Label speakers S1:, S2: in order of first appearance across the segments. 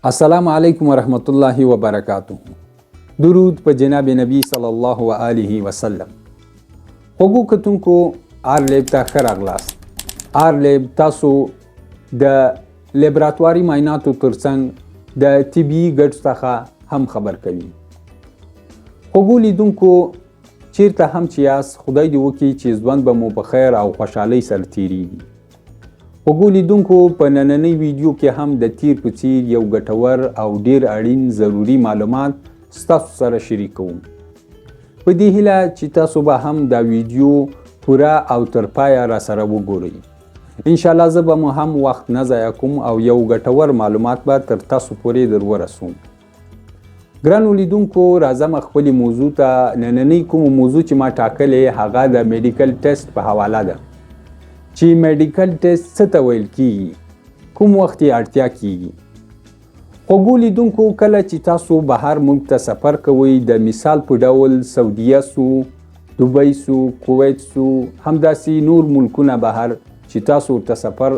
S1: السلام علیکم ورحمت الله وبرکاته. درود په جناب نبی صلی الله علیه وسلم. خوږو کتونکو آر لیب ته ښه راغلاست. آر لیب تاسو د لیبراتواري معایناتو ترڅنګ د طبي ګټو څخه هم خبر کوي. خوږو لیدونکو چیرته هم چې یاست، خدای دې وکړي چې ژوند به مو په خیر او خوشحالۍ سره تیریږي. خوږو لیدونکو په نننۍ ویډیو کې هم د تیر په څیر یو ګټور او ډیر اړین ضروري معلومات ستاسو سره شریکوم. په دې هیله چې تاسو به هم دا ویډیو پوره او تر پایه را سره وګورئ. انشاءالله زه به مو هم وخت نه ضایع کوم او یو ګټور معلومات به تر تاسو پورې در ورسوم. ګرانو لیدونکو راځم خپلې موضوع ته. نننۍ کوم موضوع چې ما ټاکلې هغه د میډیکل ټیسټ په حواله ده. چې میډیکل ټیسټ څه ته ویل کیږي، کوم وخت یې اړتیا کیږي. خوږو لیدونکو کله چې تاسو بهر ملک ته سفر کوئ، د مثال په ډول سعودیه سو، دوبۍ سو، کویت سو، همداسې نور ملکونه بهر چې تاسو ورته سفر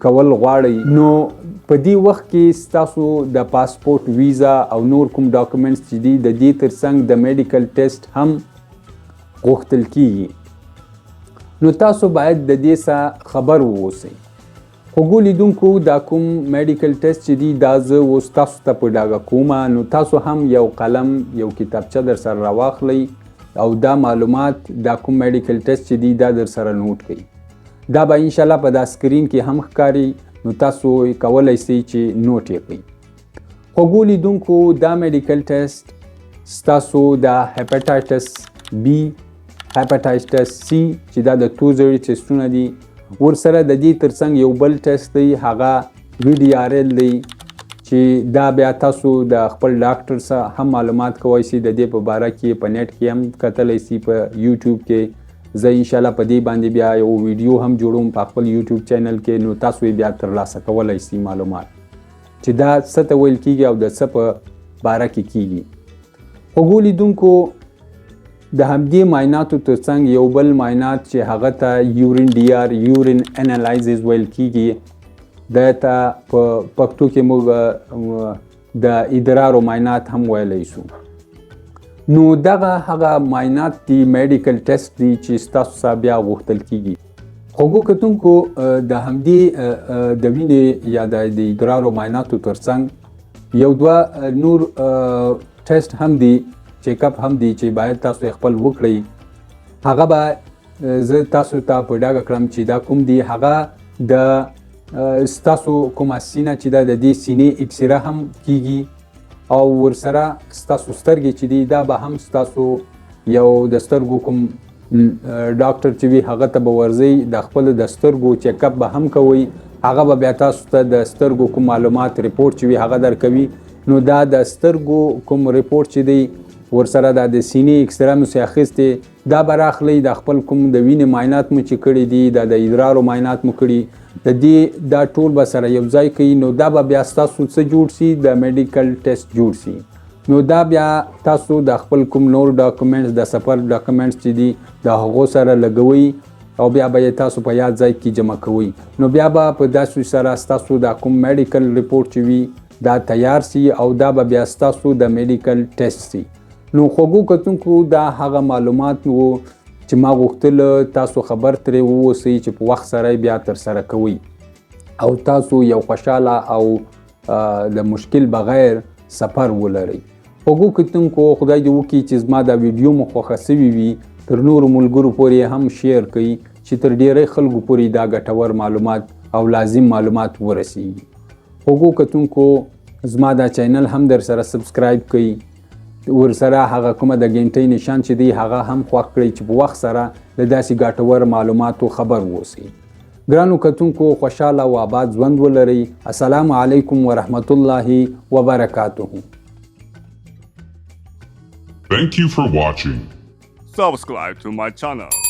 S1: کول غواړئ، نو په دې وخت کې ستاسو د پاسپورت، ویزا او نور کوم ډاکومنټس چې دي د دې ترڅنګ د میډیکل ټیسټ هم غوښتل کیږي. نو تاسو باید د دې څخه خبر واوسئ. خوږو لیدونکو دا کوم میډیکل ټیسټ چې دي دا زه اوس تاسو ته په ډاګه کومه، نو تاسو هم یو قلم یو کتابچه در سره راواخلئ او دا معلومات دا کوم میډیکل ټیسټ چې دي دا در سره نوٹ کړئ. دا به انشاءالله په دا سکرین کې هم ښکاري، نو تاسو کولی شئ چې نوٹ یې کړئ. خوږو لیدونکو دا میډیکل ټیسټ ستاسو د هیپاټایټس بی، هیپاټایټس سی چې دا د توزړي ټیسټونه دي، ورسره د دې ترڅنګ یو بل ټیسټ دی هغه VDRL دی چې دا بیا تاسو د خپل ډاکټر سره هم معلومات کوی شئ. د دې په باره کې په نیټ کې هم کتلی شئ په یوټیوب کې. زه انشاءالله په دې باندې بیا یو ویډیو هم جوړوم په خپل یوټیوب چینل کې، نو تاسو یې بیا ترلاسه کولی شئ معلومات چې دا څه ته ویل کیږي او د څه په باره کې کیږي. خوږو لیدونکو د همدې معایناتو ترڅنګ یو بل معاینات چې هغه ته یورین DR یورین انالایزز ویل کیږي، د ته په پښتو کې موږ د ادرارو معاینات هم ویلی شو. نو دغه هغه معاینات دي، میډیکل ټیسټ دي چې ستاسو څخه بیا غوښتل کیږي. خوږو کتونکو د همدې د وینې یا د ادرارو معایناتو ترڅنګ یو دوه نور ټیسټ هم دي، چیک اپ هم دي چې باید تاسو خپل وکړئ. هغه به زه تاسو ته په ډاګه کړم چې دا کوم دي. هغه د ستاسو کومه سینه چې دا د دې سینې اکسره هم کیږي او ورسره ستاسو سترګې چې دي دا به هم ستاسو یو د سترګو کوم ډاکټر چې وي هغه ته به ورځئ، د خپل د سترګو چیک اپ به هم کوئ. هغه به بیا تاسو ته د سترګو کوم معلومات ریپورټ چې وي هغه درکوي. نو دا د سترګو کوم ریپورټ چې دی ورسره دا د سینې اکسره مو چې اخیستې دا به راخلئ، د خپل کوم د وینې معاینات مو چې کړي دي، دا د ادرارو معاینات مو کړي، د دې دا ټول به سره یو ځای کوي. نو دا به بیا ستاسو څه جوړ شي، د میډیکل ټیسټ جوړ شي. نو دا بیا تاسو د خپل کوم نور ډاکومنټس، د سفر ډاکومنټس چې دي د هغو سره لګوئ او بیا به یې تاسو په یاد ځای کې جمع کوئ. نو بیا به په داسې سره ستاسو دا کوم میډیکل ریپورټ چې وي دا تیار شي او دا به بیا ستاسو د میډیکل ټیسټ شي. نو خوږو کتونکو دا هغه معلومات وو چې ما غوښتل تاسو خبر ترې واوسئ چې په وخت سره بیا ترسره کوئ او تاسو یو خوشحاله او د مشکل بغیر سفر ولرئ. خوږو کتونکو خدای دې وکړي چې زما دا ویډیو مو خوښه سوي وي، تر نورو ملګرو پورې هم شیر کړئ چې تر ډیری خلکو پورې دا ګټور معلومات او لازم معلومات ورسیږي. خوږو کتونکو زما دا چینل هم در سره سبسکرایب کړئ، ورسره هغه کومه د ګنټۍ نشان چې دی هغه هم خوښ کړئ چې په وخت سره د داسې ګټور معلوماتو خبر واوسئ. ګرانو کتونکو خوشحاله او آباد ژوند ولرئ. السلام علیکم ورحمت الله وبرکاته.
S2: Thank you for watching.
S3: Subscribe to my channel.